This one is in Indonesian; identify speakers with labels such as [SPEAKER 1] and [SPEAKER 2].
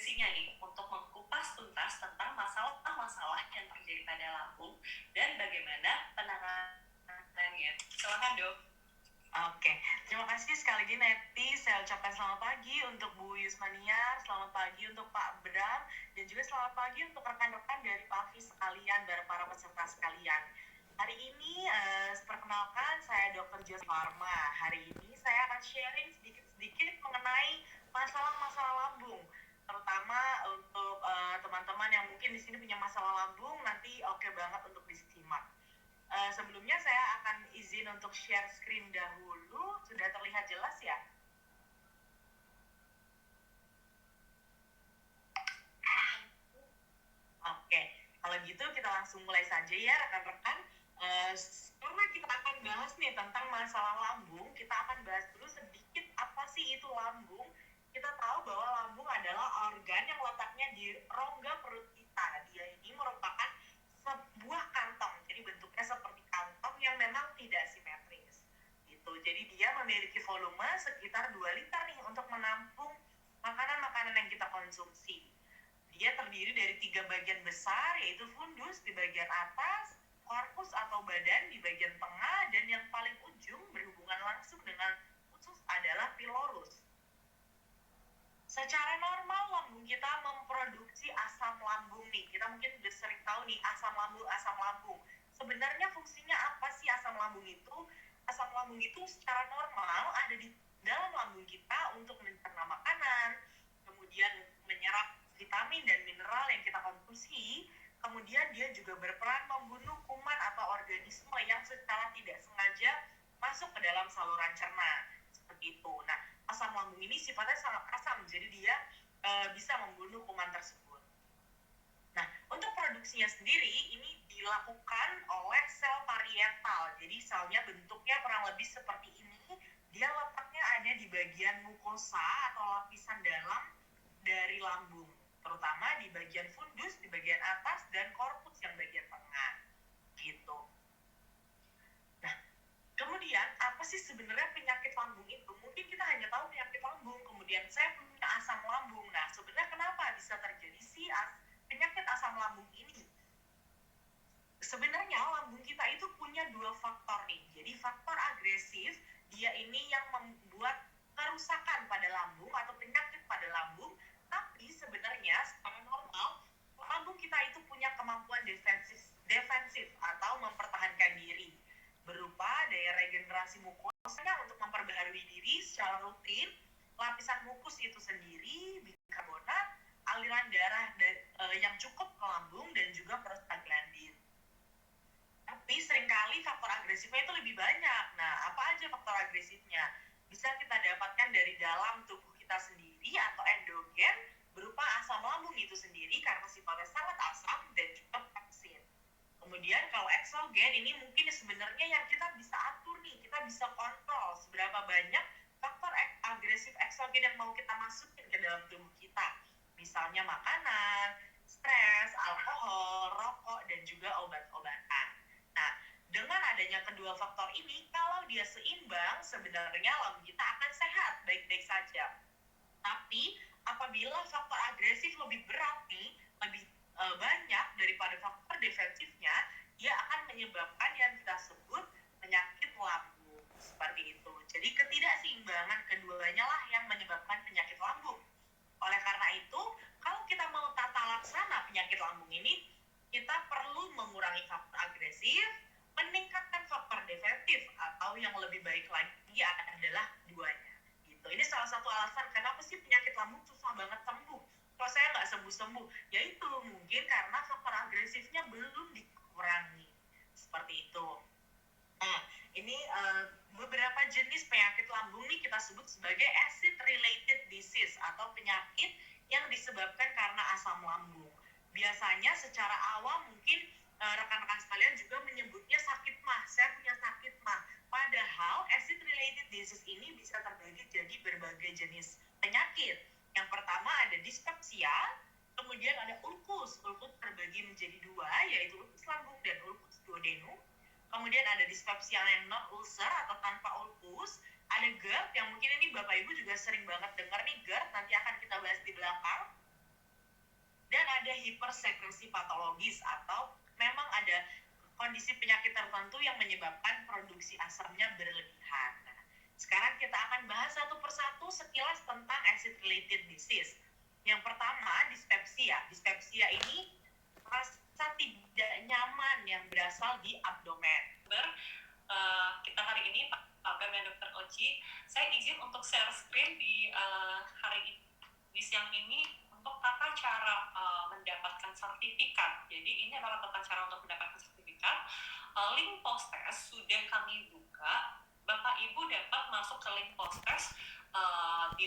[SPEAKER 1] frekuensinya nih untuk mengkupas tuntas tentang masalah-masalah yang terjadi pada lambung dan bagaimana penanganannya. Silakan dok.
[SPEAKER 2] Oke, terima kasih sekali lagi Neti. Saya ucapkan selamat pagi untuk Bu Yusmania, selamat pagi untuk Pak Bram, dan juga selamat pagi untuk rekan-rekan dari PAVI sekalian dan para peserta sekalian. Hari ini, perkenalkan saya Dr. Jos Farma. Hari ini saya akan sharing sedikit-sedikit mengenai masalah-masalah lambung, terutama untuk teman-teman yang mungkin di sini punya masalah lambung, nanti oke banget untuk disimak. Sebelumnya saya akan izin untuk share screen dahulu. Sudah terlihat jelas ya? Oke, kalau gitu kita langsung mulai saja ya rekan-rekan. Karena kita akan bahas nih tentang masalah lambung, kita akan bahas dulu sedikit apa sih itu lambung. Kita tahu bahwa lambung adalah organ yang letaknya di rongga perut kita. Dia ini merupakan sebuah kantong, jadi bentuknya seperti kantong yang memang tidak simetris gitu. Jadi dia memiliki volume sekitar 2 liter nih untuk menampung makanan-makanan yang kita konsumsi. Dia terdiri dari 3 bagian besar, yaitu fundus di bagian atas, korpus atau badan di bagian tengah, dan yang paling ujung berhubungan langsung dengan usus adalah pilorus. Secara normal lambung kita memproduksi asam lambung nih. Kita mungkin udah sering tahu nih asam lambung. Sebenarnya fungsinya apa sih asam lambung itu? Asam lambung itu secara normal ada di dalam lambung kita untuk mencerna makanan, kemudian menyerap vitamin dan mineral yang kita konsumsi. Kemudian dia juga berperan membunuh kuman atau organisme yang secara tidak sengaja masuk ke dalam saluran cerna. Seperti itu. Nah, asam lambung ini sifatnya sangat asam, jadi dia bisa membunuh kuman tersebut. Nah, untuk produksinya sendiri ini dilakukan oleh sel parietal. Jadi selnya bentuknya kurang lebih seperti ini. Dia letaknya ada di bagian mukosa atau lapisan dalam dari lambung, terutama di bagian fundus, di bagian atas, dan korpus yang bagian tengah. Gitu. Nah, kemudian apa sih sebenarnya penyakit lambung itu? Mungkin kita hanya tahu penyakit lambung, kemudian saya punya asam lambung. Nah, sebenarnya kenapa bisa terjadi sih penyakit asam lambung ini? Sebenarnya lambung kita itu punya 2 faktor nih. Jadi faktor agresif, dia ini yang membuat kerusakan pada lambung atau penyakit pada lambung. Tapi sebenarnya secara normal, lambung kita itu punya kemampuan defensif atau mempertahankan diri, berupa daya regenerasi mukosanya untuk memperbaharui diri secara rutin, lapisan mukus itu sendiri, bikarbonat, aliran darah yang cukup ke lambung, dan juga prostaglandin. Tapi seringkali faktor agresifnya itu lebih banyak. Nah, apa aja faktor agresifnya? Bisa kita dapatkan dari dalam tubuh kita sendiri atau endogen, berupa asam lambung itu sendiri karena sifatnya sangat asam dan juga toksin. Kemudian kalau eksogen ini mungkin sebenarnya yang kita bisa atur nih, kita bisa kontrol seberapa banyak faktor agresif eksogen yang mau kita masukin ke dalam tubuh kita. Misalnya makanan, stres, alkohol, rokok, dan juga obat-obatan. Nah, dengan adanya kedua faktor ini, kalau dia seimbang, sebenarnya lambung kita akan sehat, baik-baik saja. Tapi apabila faktor agresif lebih berat nih, lebih banyak daripada faktor defensifnya, dia akan menyebabkan yang kita sebut penyakit lambung. Seperti itu. Jadi ketidakseimbangan keduanya lah yang menyebabkan penyakit lambung. Oleh karena itu, kalau kita mau tata laksana penyakit lambung ini, kita perlu mengurangi faktor agresif, meningkatkan faktor defensif, atau yang lebih baik lagi adalah duanya. Gitu. Ini salah satu alasan kenapa sih penyakit lambung susah banget sembuh. Kalau saya nggak sembuh-sembuh, yaitu mungkin karena faktor agresifnya belum dikurangi. Seperti itu. Nah, ini beberapa jenis penyakit lambung nih kita sebut sebagai acid-related disease atau penyakit yang disebabkan karena asam lambung. Biasanya secara awam mungkin rekan-rekan sekalian juga menyebutnya sakit mah. Saya punya sakit mah. Padahal acid-related disease ini bisa terbagi jadi berbagai jenis penyakit. Yang pertama ada dispepsia, kemudian ada ulkus. Ulkus terbagi menjadi 2, yaitu ulkus lambung dan ulkus duodenum. Kemudian ada dispepsia yang non-ulcer atau tanpa ulkus. Ada GERD, yang mungkin ini Bapak Ibu juga sering banget dengar nih GERD, nanti akan kita bahas di belakang. hipersekresi patologis atau memang ada kondisi penyakit tertentu yang menyebabkan produksi asamnya berlebihan. Nah, sekarang kita akan bahas satu persatu sekilas tentang acid-related disease. Yang pertama, dispepsia. Dispepsia ini rasa tidak nyaman yang berasal di abdomen.
[SPEAKER 1] Kita hari ini, Pak Bem dan Dr. Oci, saya izin untuk share screen di siang ini untuk tata cara mendapatkan sertifikat. Jadi ini adalah tata cara untuk mendapatkan sertifikat. Link post test sudah kami buka. Bapak Ibu dapat masuk ke link post test di